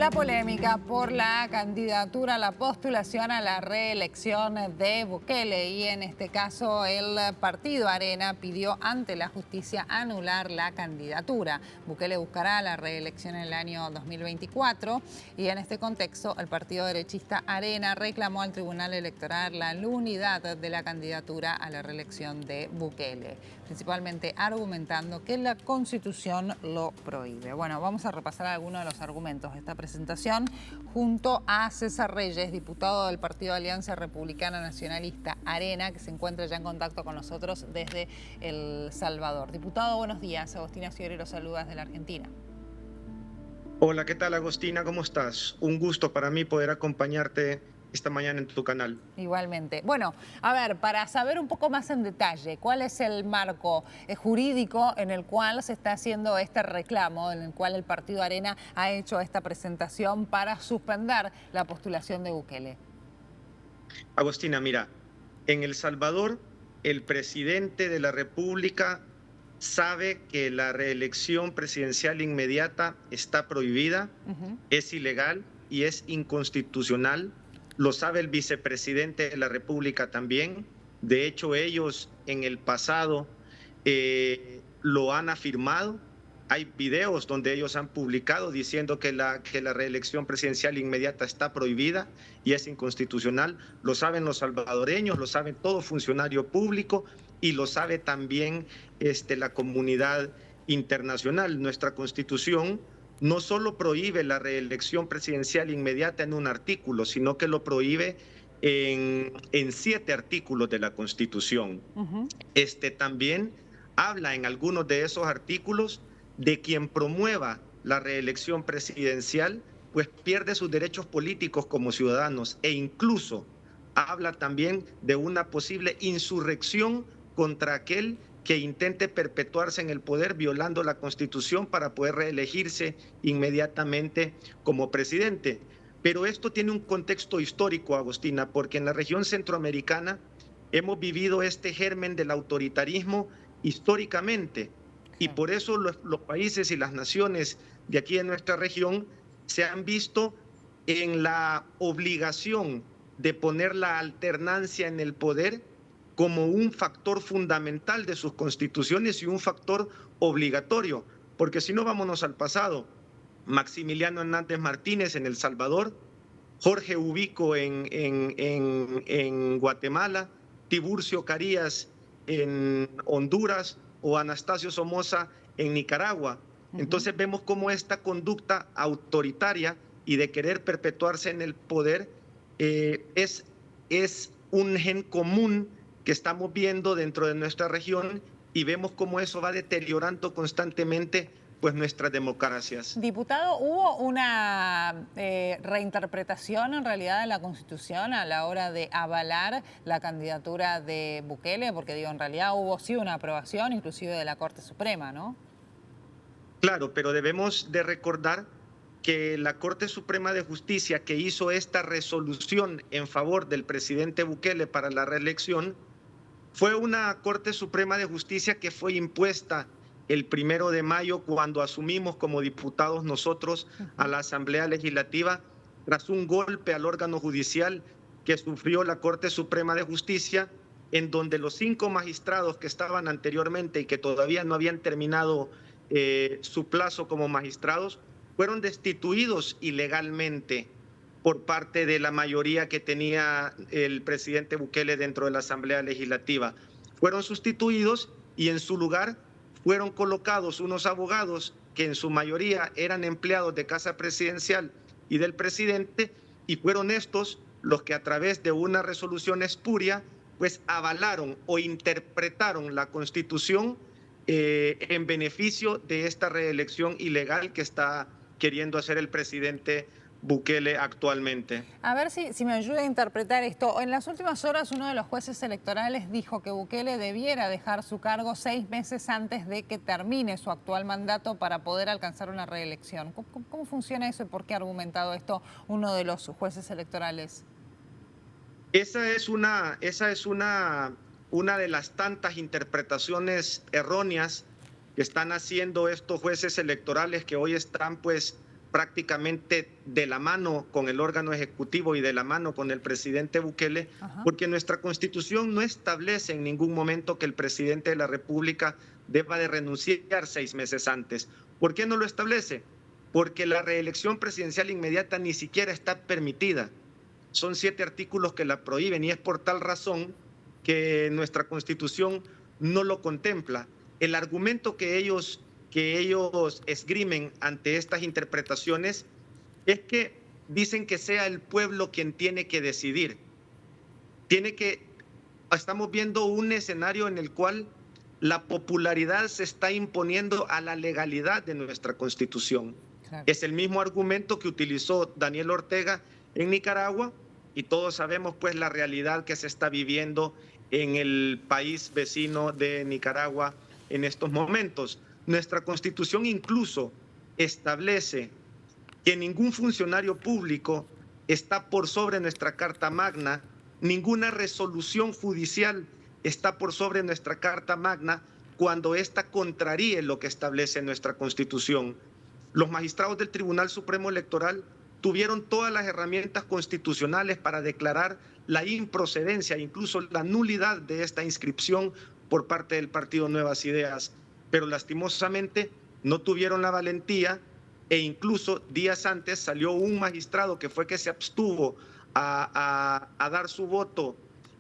La polémica por la candidatura, la postulación a la reelección de Bukele, y en este caso el partido Arena pidió ante la justicia anular la candidatura. Bukele buscará la reelección en el año 2024 y en este contexto el partido derechista Arena reclamó al Tribunal Electoral la nulidad de la candidatura a la reelección de Bukele, principalmente argumentando que la Constitución lo prohíbe. Bueno, vamos a repasar algunos de los argumentos de esta presentación junto a César Reyes, diputado del Partido Alianza Republicana Nacionalista Arena, que se encuentra ya en contacto con nosotros desde El Salvador. Diputado, buenos días. Agostina Fiore los saluda desde la Argentina. Hola, ¿qué tal, Agostina? ¿Cómo estás? Un gusto para mí poder acompañarte esta mañana en tu canal. Igualmente. Bueno, a ver, para saber un poco más en detalle, ¿cuál es el marco jurídico en el cual se está haciendo este reclamo, en el cual el Partido Arena ha hecho esta presentación para suspender la postulación de Bukele? Agostina, mira, en El Salvador, el presidente de la República sabe que la reelección presidencial inmediata está prohibida, es ilegal y es inconstitucional. Lo sabe el vicepresidente de la República también. De hecho, ellos en el pasado lo han afirmado. Hay videos donde ellos han publicado diciendo que la reelección presidencial inmediata está prohibida y es inconstitucional. Lo saben los salvadoreños, lo sabe todo funcionario público y lo sabe también la comunidad internacional. Nuestra Constitución no solo prohíbe la reelección presidencial inmediata en un artículo, sino que lo prohíbe en 7 artículos de la Constitución. También habla en algunos de esos artículos de quien promueva la reelección presidencial, pues pierde sus derechos políticos como ciudadanos, e incluso habla también de una posible insurrección contra aquel que intente perpetuarse en el poder violando la Constitución para poder reelegirse inmediatamente como presidente. Pero esto tiene un contexto histórico, Agostina, porque en la región centroamericana hemos vivido este germen del autoritarismo históricamente, y por eso los países y las naciones de aquí en nuestra región se han visto en la obligación de poner la alternancia en el poder como un factor fundamental de sus constituciones y un factor obligatorio, porque si no, vámonos al pasado. Maximiliano Hernández Martínez en El Salvador, Jorge Ubico en Guatemala, Tiburcio Carías en Honduras o Anastasio Somoza en Nicaragua. Entonces vemos cómo esta conducta autoritaria y de querer perpetuarse en el poder es un gen común que estamos viendo dentro de nuestra región, y vemos cómo eso va deteriorando constantemente pues nuestras democracias. Diputado, ¿hubo una reinterpretación en realidad de la Constitución a la hora de avalar la candidatura de Bukele? Porque digo, en realidad hubo sí una aprobación inclusive de la Corte Suprema, ¿no? Claro, pero debemos de recordar que la Corte Suprema de Justicia, que hizo esta resolución en favor del presidente Bukele para la reelección, fue una Corte Suprema de Justicia que fue impuesta el 1 de mayo cuando asumimos como diputados nosotros a la Asamblea Legislativa tras un golpe al órgano judicial que sufrió la Corte Suprema de Justicia, en donde los 5 magistrados que estaban anteriormente y que todavía no habían terminado su plazo como magistrados fueron destituidos ilegalmente por parte de la mayoría que tenía el presidente Bukele dentro de la Asamblea Legislativa. Fueron sustituidos y en su lugar fueron colocados unos abogados que en su mayoría eran empleados de Casa Presidencial y del presidente, y fueron estos los que a través de una resolución espuria pues avalaron o interpretaron la Constitución en beneficio de esta reelección ilegal que está queriendo hacer el presidente Bukele actualmente. A ver si me ayuda a interpretar esto. En las últimas horas uno de los jueces electorales dijo que Bukele debiera dejar su cargo 6 meses antes de que termine su actual mandato para poder alcanzar una reelección. ¿Cómo funciona eso y por qué ha argumentado esto uno de los jueces electorales? Esa es una de las tantas interpretaciones erróneas que están haciendo estos jueces electorales que hoy están pues prácticamente de la mano con el órgano ejecutivo y de la mano con el presidente Bukele, porque nuestra Constitución no establece en ningún momento que el presidente de la República deba de renunciar 6 meses antes. ¿Por qué no lo establece? Porque la reelección presidencial inmediata ni siquiera está permitida. Son 7 artículos que la prohíben y es por tal razón que nuestra Constitución no lo contempla. El argumento que ellos esgrimen ante estas interpretaciones es que dicen que sea el pueblo quien tiene que decidir. Estamos viendo un escenario en el cual la popularidad se está imponiendo a la legalidad de nuestra Constitución. Claro. Es el mismo argumento que utilizó Daniel Ortega en Nicaragua y todos sabemos pues la realidad que se está viviendo en el país vecino de Nicaragua en estos momentos. Nuestra Constitución incluso establece que ningún funcionario público está por sobre nuestra Carta Magna, ninguna resolución judicial está por sobre nuestra Carta Magna cuando ésta contraríe lo que establece nuestra Constitución. Los magistrados del Tribunal Supremo Electoral tuvieron todas las herramientas constitucionales para declarar la improcedencia, incluso la nulidad de esta inscripción por parte del Partido Nuevas Ideas, pero lastimosamente no tuvieron la valentía e incluso días antes salió un magistrado que fue que se abstuvo a dar su voto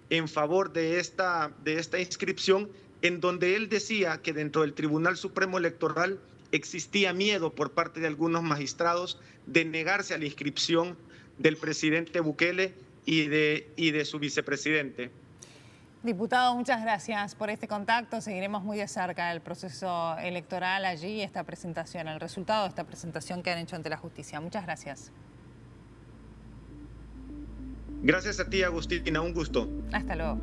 en favor de esta inscripción, en donde él decía que dentro del Tribunal Supremo Electoral existía miedo por parte de algunos magistrados de negarse a la inscripción del presidente Bukele y de su vicepresidente. Diputado, muchas gracias por este contacto. Seguiremos muy de cerca el proceso electoral allí, esta presentación, el resultado de esta presentación que han hecho ante la justicia. Muchas gracias. Gracias a ti, Agustina. Un gusto. Hasta luego.